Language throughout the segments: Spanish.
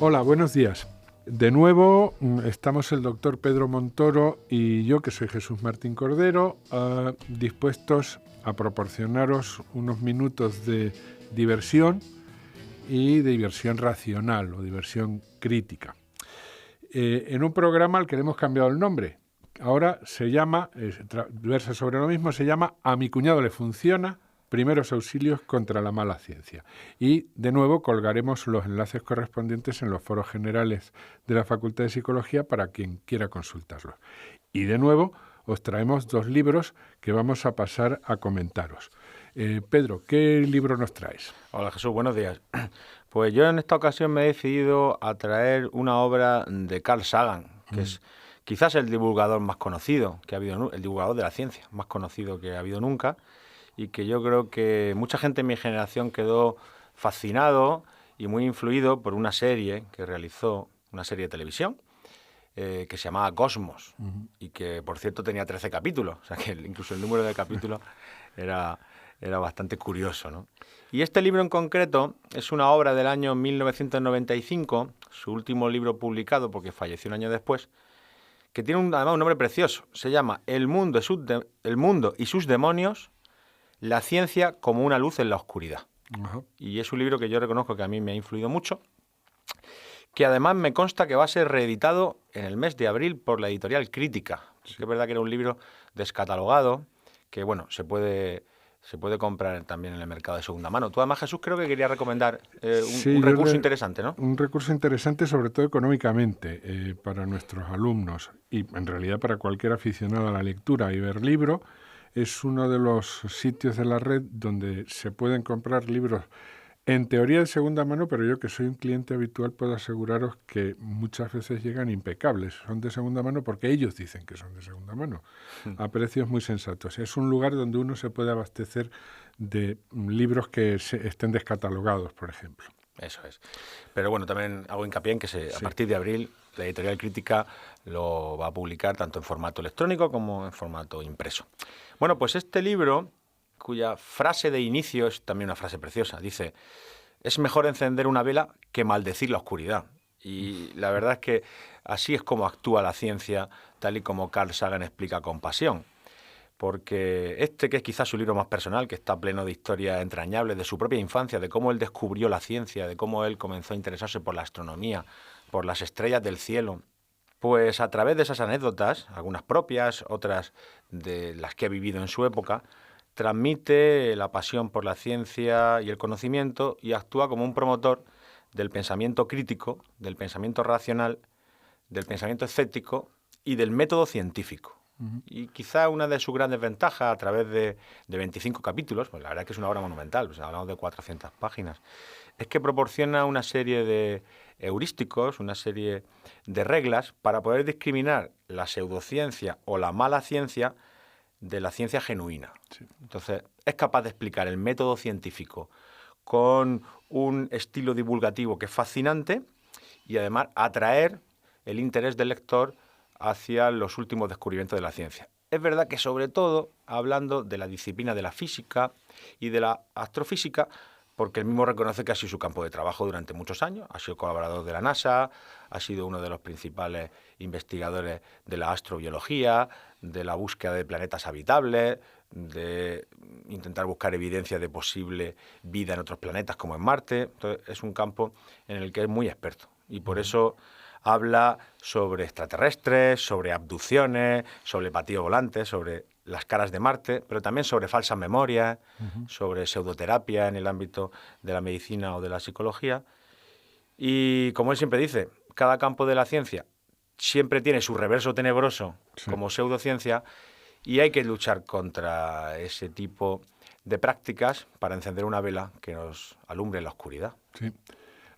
Hola, buenos días. De nuevo estamos el doctor Pedro Montoro y yo, que soy Jesús Martín Cordero, dispuestos a proporcionaros unos minutos de diversión y de diversión racional o diversión crítica. En un programa al que le hemos cambiado el nombre. Ahora se llama, versa sobre lo mismo, se llama A mi cuñado le funciona, primeros auxilios contra la mala ciencia. Y de nuevo colgaremos los enlaces correspondientes en los foros generales de la Facultad de Psicología para quien quiera consultarlos. Y de nuevo os traemos 2 libros que vamos a pasar a comentaros. Pedro, ¿qué libro nos traes? Hola Jesús, buenos días. Pues yo en esta ocasión me he decidido a traer una obra de Carl Sagan, que es quizás el divulgador más conocido que ha habido, el divulgador de la ciencia más conocido que ha habido nunca, y que yo creo que mucha gente en mi generación quedó fascinado y muy influido por una serie que realizó, una serie de televisión, que se llamaba Cosmos, y que por cierto tenía 13 capítulos, o sea que incluso el número de capítulos era bastante curioso, ¿no? Y este libro en concreto es una obra del año 1995, su último libro publicado, porque falleció un año después, que tiene además un nombre precioso. Se llama El mundo y sus demonios, la ciencia como una luz en la oscuridad. Uh-huh. Y es un libro que yo reconozco que a mí me ha influido mucho, que además me consta que va a ser reeditado en el mes de abril por la editorial Crítica. Sí. Es verdad que era un libro descatalogado, que bueno, se puede comprar también en el mercado de segunda mano. Tú además, Jesús, creo que querías recomendar un recurso interesante, ¿no? Un recurso interesante, sobre todo económicamente, para nuestros alumnos y en realidad para cualquier aficionado a la lectura. Iberlibro es uno de los sitios de la red donde se pueden comprar libros en teoría de segunda mano, pero yo, que soy un cliente habitual, puedo aseguraros que muchas veces llegan impecables. Son de segunda mano porque ellos dicen que son de segunda mano, a precios muy sensatos. Es un lugar donde uno se puede abastecer de libros que estén descatalogados, por ejemplo. Eso es. Pero bueno, también hago hincapié en que a partir de abril la editorial Crítica lo va a publicar tanto en formato electrónico como en formato impreso. Bueno, pues este libro, cuya frase de inicio es también una frase preciosa, dice: es mejor encender una vela que maldecir la oscuridad. Y la verdad es que así es como actúa la ciencia, tal y como Carl Sagan explica con pasión. Porque que es quizás su libro más personal, que está pleno de historias entrañables de su propia infancia, de cómo él descubrió la ciencia, de cómo él comenzó a interesarse por la astronomía, por las estrellas del cielo, pues a través de esas anécdotas, algunas propias, otras de las que ha vivido en su época, transmite la pasión por la ciencia y el conocimiento y actúa como un promotor del pensamiento crítico, del pensamiento racional, del pensamiento escéptico y del método científico. Uh-huh. Y quizá una de sus grandes ventajas, a través de 25 capítulos, pues la verdad es que es una obra monumental, pues hablamos de 400 páginas, es que proporciona una serie de heurísticos, una serie de reglas para poder discriminar la pseudociencia o la mala ciencia de la ciencia genuina. Sí. Entonces, es capaz de explicar el método científico con un estilo divulgativo que es fascinante y además atraer el interés del lector hacia los últimos descubrimientos de la ciencia. Es verdad que, sobre todo, hablando de la disciplina de la física y de la astrofísica, porque él mismo reconoce que ha sido su campo de trabajo durante muchos años, ha sido colaborador de la NASA, ha sido uno de los principales investigadores de la astrobiología, de la búsqueda de planetas habitables, de intentar buscar evidencia de posible vida en otros planetas como en Marte. Entonces, es un campo en el que es muy experto y por eso habla sobre extraterrestres, sobre abducciones, sobre platillos volantes, sobre las caras de Marte, pero también sobre falsas memorias, sobre pseudoterapia en el ámbito de la medicina o de la psicología. Y como él siempre dice, cada campo de la ciencia siempre tiene su reverso tenebroso, sí, como pseudociencia, y hay que luchar contra ese tipo de prácticas para encender una vela que nos alumbre en la oscuridad. Sí.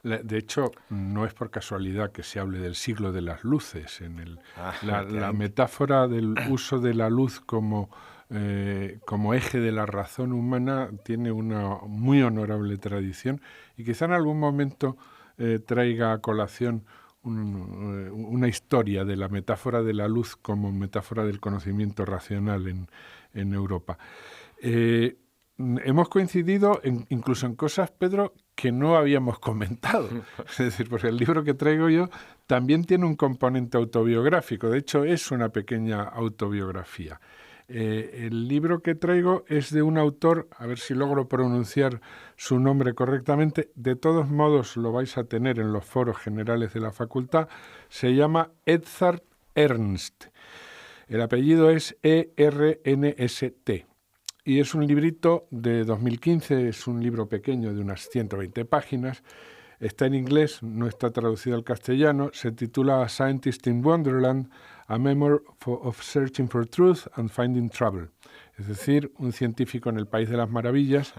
De hecho, no es por casualidad que se hable del siglo de las luces. La metáfora del uso de la luz como eje de la razón humana tiene una muy honorable tradición y quizá en algún momento traiga a colación una historia de la metáfora de la luz como metáfora del conocimiento racional en Europa. hemos coincidido incluso en cosas, Pedro, que no habíamos comentado. Es decir, porque el libro que traigo yo también tiene un componente autobiográfico. De hecho, es una pequeña autobiografía. El libro que traigo es de un autor, a ver si logro pronunciar su nombre correctamente, de todos modos lo vais a tener en los foros generales de la facultad, se llama Edzard Ernst. El apellido es E-R-N-S-T y es un librito de 2015, es un libro pequeño de unas 120 páginas, está en inglés, no está traducido al castellano, se titula A Scientist in Wonderland, A Memoir of Searching for Truth and Finding Trouble. Es decir, un científico en el País de las Maravillas,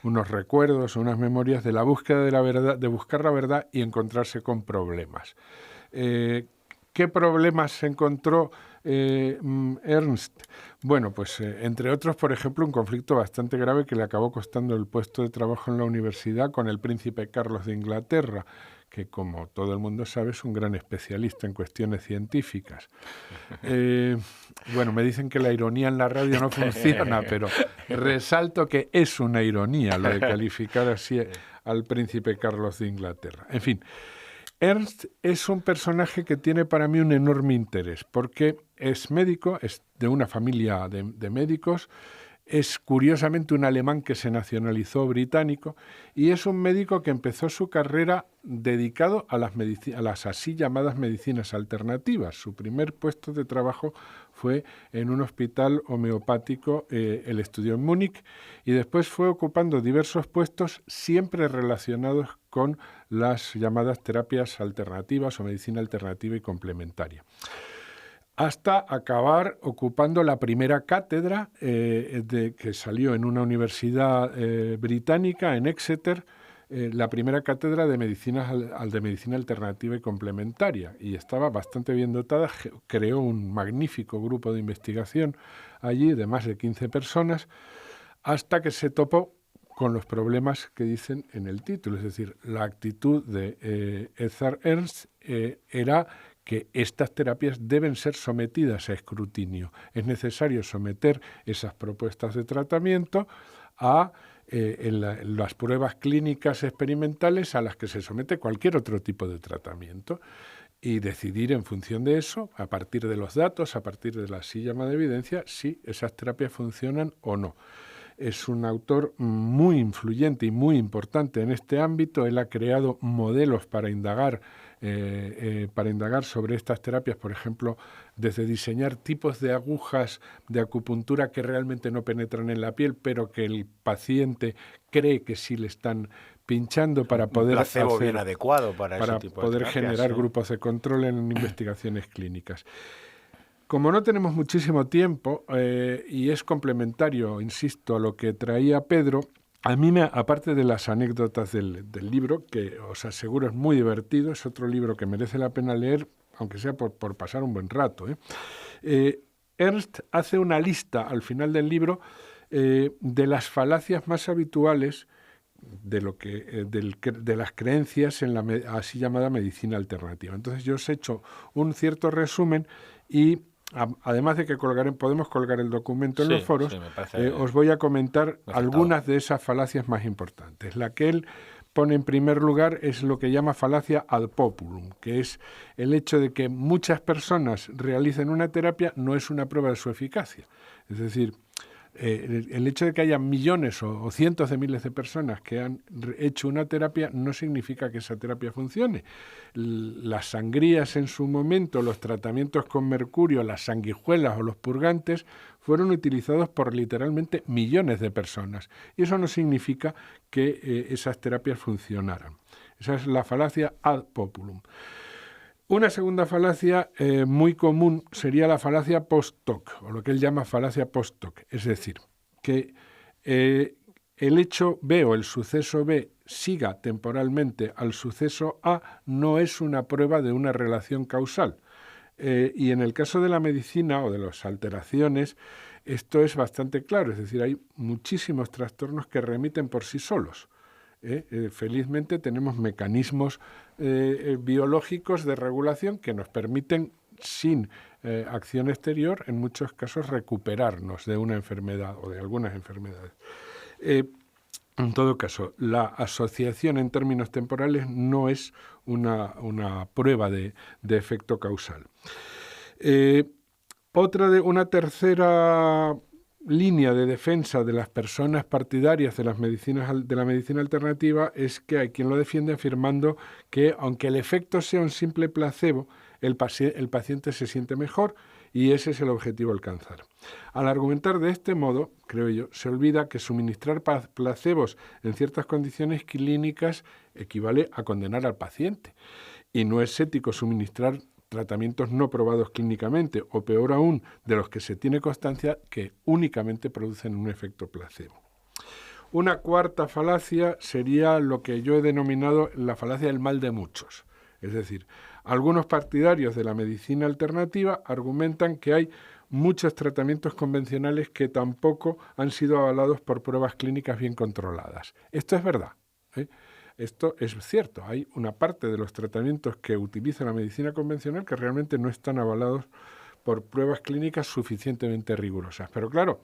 unos recuerdos, unas memorias de la búsqueda de la verdad, de buscar la verdad y encontrarse con problemas. ¿Qué problemas se encontró Ernst? Bueno, pues entre otros, por ejemplo, un conflicto bastante grave que le acabó costando el puesto de trabajo en la universidad con el príncipe Carlos de Inglaterra, que como todo el mundo sabe es un gran especialista en cuestiones científicas. Bueno, me dicen que la ironía en la radio no funciona, pero resalto que es una ironía lo de calificar así al príncipe Carlos de Inglaterra. En fin, Ernst es un personaje que tiene para mí un enorme interés, porque es médico, es de una familia de médicos, es curiosamente un alemán que se nacionalizó británico y es un médico que empezó su carrera dedicado a las así llamadas medicinas alternativas. Su primer puesto de trabajo fue en un hospital homeopático, él estudió en Múnich y después fue ocupando diversos puestos siempre relacionados con las llamadas terapias alternativas o medicina alternativa y complementaria, hasta acabar ocupando la primera cátedra que salió en una universidad británica, en Exeter, la primera cátedra de medicina alternativa y complementaria, y estaba bastante bien dotada, creó un magnífico grupo de investigación allí de más de 15 personas, hasta que se topó con los problemas que dicen en el título, es decir, la actitud de Edzard Ernst era que estas terapias deben ser sometidas a escrutinio. Es necesario someter esas propuestas de tratamiento a las pruebas clínicas experimentales a las que se somete cualquier otro tipo de tratamiento y decidir en función de eso, a partir de los datos, a partir de la así llamada evidencia, si esas terapias funcionan o no. Es un autor muy influyente y muy importante en este ámbito. Él ha creado modelos para indagar sobre estas terapias, por ejemplo, desde diseñar tipos de agujas de acupuntura que realmente no penetran en la piel, pero que el paciente cree que sí le están pinchando para poder placebo bien adecuado para ese tipo de terapias, generar grupos de control en investigaciones clínicas. Como no tenemos muchísimo tiempo y es complementario, insisto, a lo que traía Pedro, a mí, aparte de las anécdotas del libro, que os aseguro es muy divertido, es otro libro que merece la pena leer, aunque sea por pasar un buen rato. Ernst hace una lista al final del libro de las falacias más habituales de las creencias en la así llamada medicina alternativa. Entonces yo os he hecho un cierto resumen y además de que podemos colgar el documento en los foros, os voy a comentar algunas de esas falacias más importantes. La que él pone en primer lugar es lo que llama falacia ad populum, que es el hecho de que muchas personas realicen una terapia no es una prueba de su eficacia. Es decir, el hecho de que haya millones o cientos de miles de personas que han hecho una terapia no significa que esa terapia funcione. Las sangrías en su momento, los tratamientos con mercurio, las sanguijuelas o los purgantes fueron utilizados por literalmente millones de personas y eso no significa que esas terapias funcionaran. Esa es la falacia ad populum. Una segunda falacia muy común sería la falacia post-hoc, o lo que él llama falacia post-hoc, es decir, que el hecho B o el suceso B siga temporalmente al suceso A no es una prueba de una relación causal. Y en el caso de la medicina o de las alteraciones, esto es bastante claro, es decir, hay muchísimos trastornos que remiten por sí solos. Felizmente tenemos mecanismos biológicos de regulación que nos permiten, sin acción exterior, en muchos casos recuperarnos de una enfermedad o de algunas enfermedades. En todo caso, la asociación en términos temporales no es una prueba de efecto causal. Una tercera línea de defensa de las personas partidarias de la medicina alternativa es que hay quien lo defiende afirmando que, aunque el efecto sea un simple placebo, el paciente se siente mejor y ese es el objetivo a alcanzar. Al argumentar de este modo, creo yo, se olvida que suministrar placebos en ciertas condiciones clínicas equivale a condenar al paciente y no es ético suministrar tratamientos no probados clínicamente, o peor aún, de los que se tiene constancia que únicamente producen un efecto placebo. Una cuarta falacia sería lo que yo he denominado la falacia del mal de muchos. Es decir, algunos partidarios de la medicina alternativa argumentan que hay muchos tratamientos convencionales que tampoco han sido avalados por pruebas clínicas bien controladas. Esto es verdad, ¿eh? Esto es cierto, hay una parte de los tratamientos que utiliza la medicina convencional que realmente no están avalados por pruebas clínicas suficientemente rigurosas. Pero claro,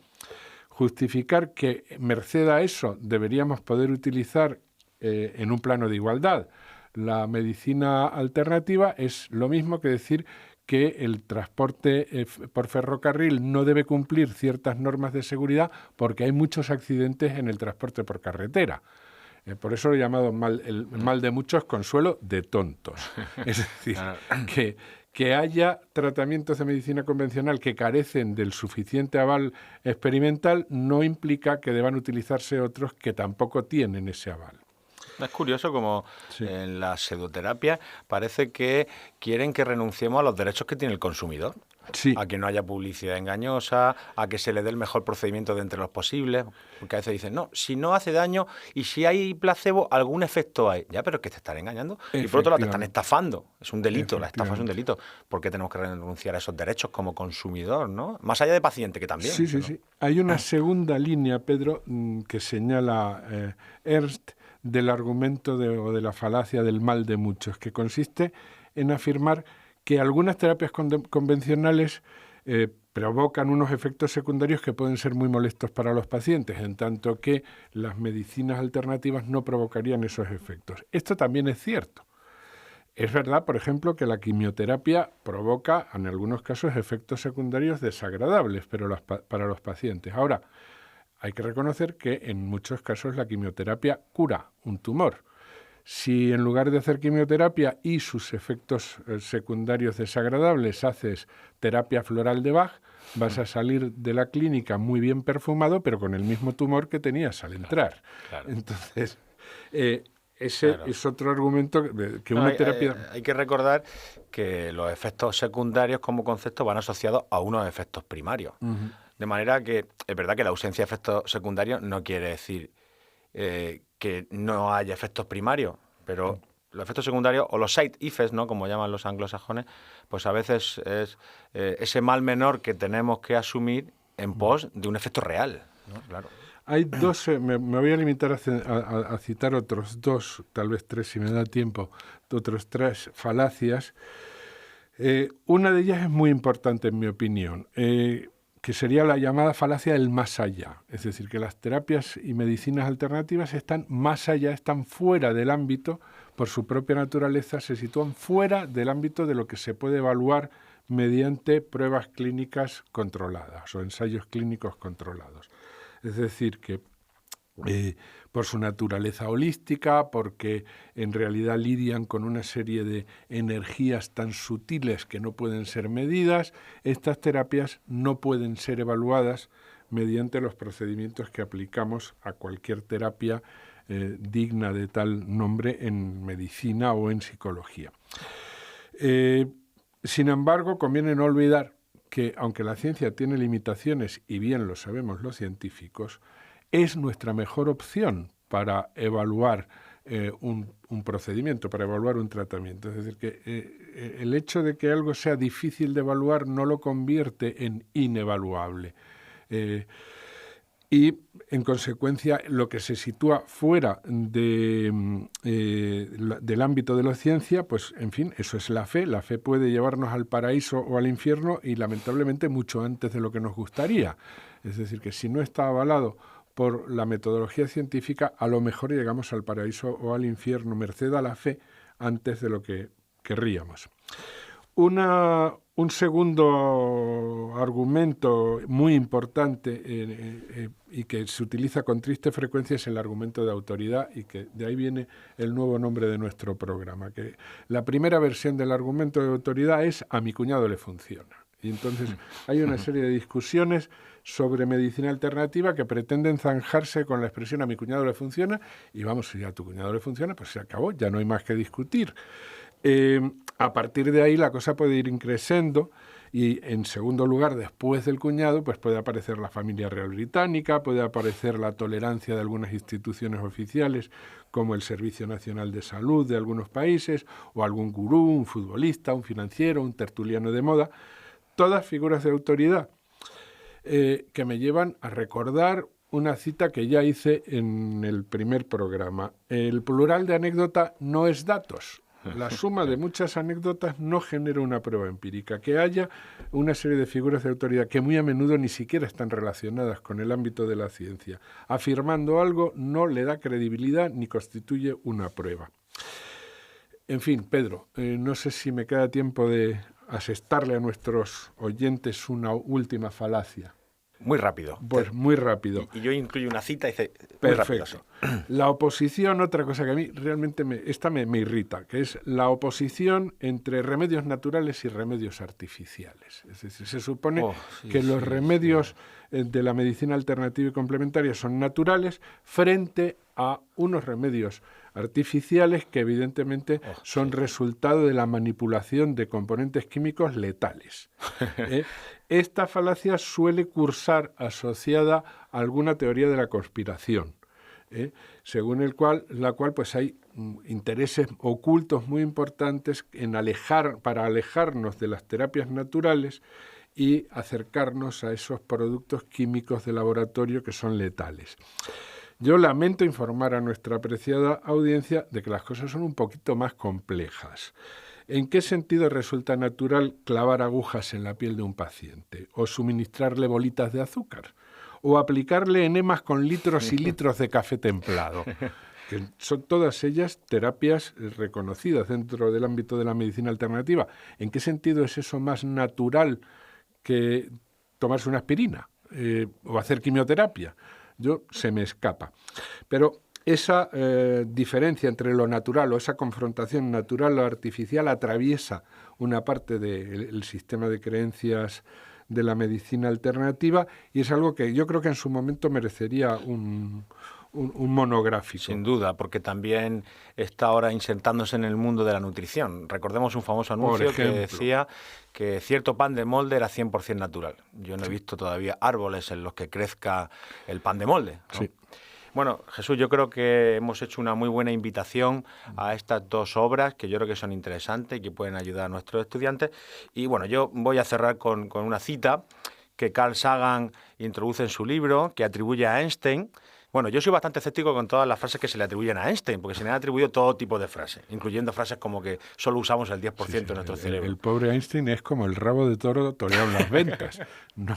justificar que merced a eso deberíamos poder utilizar en un plano de igualdad la medicina alternativa es lo mismo que decir que el transporte por ferrocarril no debe cumplir ciertas normas de seguridad porque hay muchos accidentes en el transporte por carretera. Por eso lo he llamado el mal de muchos, consuelo de tontos. Es decir, que haya tratamientos de medicina convencional que carecen del suficiente aval experimental no implica que deban utilizarse otros que tampoco tienen ese aval. Es curioso como en la pseudoterapia parece que quieren que renunciemos a los derechos que tiene el consumidor. Sí. A que no haya publicidad engañosa, a que se le dé el mejor procedimiento de entre los posibles, porque a veces dicen, no, si no hace daño y si hay placebo, algún efecto hay. Ya, pero es que te están engañando y por otro lado te están estafando. Es un delito, la estafa es un delito. ¿Por qué tenemos que renunciar a esos derechos como consumidor, no? Más allá de paciente, que también. Sí, sí, sí. Hay una segunda línea, Pedro, que señala Ernst del argumento o de la falacia del mal de muchos, que consiste en afirmar que algunas terapias convencionales provocan unos efectos secundarios que pueden ser muy molestos para los pacientes, en tanto que las medicinas alternativas no provocarían esos efectos. Esto también es cierto. Es verdad, por ejemplo, que la quimioterapia provoca, en algunos casos, efectos secundarios desagradables para los pacientes. Ahora, hay que reconocer que en muchos casos la quimioterapia cura un tumor. Si en lugar de hacer quimioterapia y sus efectos secundarios desagradables haces terapia floral de Bach, vas a salir de la clínica muy bien perfumado, pero con el mismo tumor que tenías al entrar. Claro. Entonces, ese es otro argumento que una terapia... Hay que recordar que los efectos secundarios como concepto van asociados a unos efectos primarios. Uh-huh. De manera que es verdad que la ausencia de efectos secundarios no quiere decir que no haya efectos primarios, pero los efectos secundarios o los side effects, ¿no?, como llaman los anglosajones, pues a veces es ese mal menor que tenemos que asumir en pos de un efecto real, ¿no? Claro. Hay dos, me voy a limitar a citar otros dos, tal vez tres si me da tiempo, otros tres falacias. Una de ellas es muy importante en mi opinión, que sería la llamada falacia del más allá. Es decir, que las terapias y medicinas alternativas están más allá, están fuera del ámbito, por su propia naturaleza, se sitúan fuera del ámbito de lo que se puede evaluar mediante pruebas clínicas controladas o ensayos clínicos controlados. Es decir, que por su naturaleza holística, porque en realidad lidian con una serie de energías tan sutiles que no pueden ser medidas, estas terapias no pueden ser evaluadas mediante los procedimientos que aplicamos a cualquier terapia digna de tal nombre en medicina o en psicología. Sin embargo, conviene no olvidar que, aunque la ciencia tiene limitaciones, y bien lo sabemos los científicos, es nuestra mejor opción para evaluar un procedimiento, para evaluar un tratamiento. Es decir, que el hecho de que algo sea difícil de evaluar no lo convierte en inevaluable. Y, en consecuencia, lo que se sitúa fuera del ámbito de la ciencia, pues, en fin, eso es la fe. La fe puede llevarnos al paraíso o al infierno y, lamentablemente, mucho antes de lo que nos gustaría. Es decir, que si no está avalado por la metodología científica, a lo mejor llegamos al paraíso o al infierno, merced a la fe, antes de lo que querríamos. Un segundo argumento muy importante y que se utiliza con triste frecuencia es el argumento de autoridad, y que de ahí viene el nuevo nombre de nuestro programa, que la primera versión del argumento de autoridad es "a mi cuñado le funciona". Y entonces hay una serie de discusiones sobre medicina alternativa que pretenden zanjarse con la expresión "a mi cuñado le funciona", y vamos, si a tu cuñado le funciona, pues se acabó, ya no hay más que discutir. A partir de ahí la cosa puede ir increciendo, y en segundo lugar, después del cuñado, pues puede aparecer la familia real británica, puede aparecer la tolerancia de algunas instituciones oficiales, como el Servicio Nacional de Salud de algunos países, o algún gurú, un futbolista, un financiero, un tertuliano de moda, todas figuras de autoridad que me llevan a recordar una cita que ya hice en el primer programa. El plural de anécdota no es datos. La suma de muchas anécdotas no genera una prueba empírica. Que haya una serie de figuras de autoridad que muy a menudo ni siquiera están relacionadas con el ámbito de la ciencia, afirmando algo, no le da credibilidad ni constituye una prueba. En fin, Pedro, no sé si me queda tiempo de asestarle a nuestros oyentes una última falacia. Muy rápido. Pues muy rápido. Y yo incluyo una cita y dice... Perfecto. Rápido, sí. La oposición, otra cosa que a mí realmente me irrita, que es la oposición entre remedios naturales y remedios artificiales. Es decir, se supone que los remedios de la medicina alternativa y complementaria son naturales frente a unos remedios artificiales que evidentemente son resultado de la manipulación de componentes químicos letales. Esta falacia suele cursar asociada a alguna teoría de la conspiración, según la cual pues hay intereses ocultos muy importantes para alejarnos de las terapias naturales y acercarnos a esos productos químicos de laboratorio que son letales. Yo lamento informar a nuestra apreciada audiencia de que las cosas son un poquito más complejas. ¿En qué sentido resulta natural clavar agujas en la piel de un paciente? ¿O suministrarle bolitas de azúcar? ¿O aplicarle enemas con litros y litros de café templado? Que son todas ellas terapias reconocidas dentro del ámbito de la medicina alternativa. ¿En qué sentido es eso más natural que tomarse una aspirina o hacer quimioterapia? Se me escapa. Pero esa diferencia entre lo natural o esa confrontación natural o artificial atraviesa una parte del sistema de creencias de la medicina alternativa, y es algo que yo creo que en su momento merecería un monográfico. Sin duda, porque también está ahora insertándose en el mundo de la nutrición. Recordemos un famoso anuncio que decía que cierto pan de molde era 100% natural. Yo no he visto todavía árboles en los que crezca el pan de molde, ¿no? Sí. Bueno, Jesús, yo creo que hemos hecho una muy buena invitación a estas dos obras que yo creo que son interesantes y que pueden ayudar a nuestros estudiantes. Y bueno, yo voy a cerrar con una cita que Carl Sagan introduce en su libro, que atribuye a Einstein. Bueno, yo soy bastante escéptico con todas las frases que se le atribuyen a Einstein, porque se le han atribuido todo tipo de frases, incluyendo frases como que solo usamos el 10% de nuestro cerebro. El pobre Einstein es como el rabo de toro toreado en las ventas. No.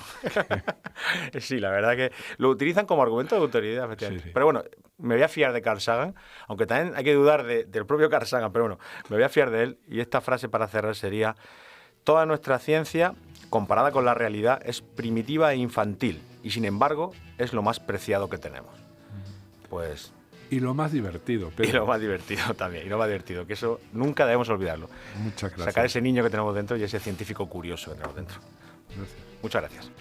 Sí, la verdad que lo utilizan como argumento de autoridad, efectivamente. Sí. Pero bueno, me voy a fiar de Carl Sagan, aunque también hay que dudar del propio Carl Sagan, pero bueno, me voy a fiar de él, y esta frase para cerrar sería: toda nuestra ciencia, comparada con la realidad, es primitiva e infantil, y sin embargo es lo más preciado que tenemos. Pues... Y lo más divertido, Pedro. Y lo más divertido también, y lo más divertido, que eso nunca debemos olvidarlo. Muchas gracias. Sacar ese niño que tenemos dentro y ese científico curioso que tenemos dentro. Gracias. Muchas gracias.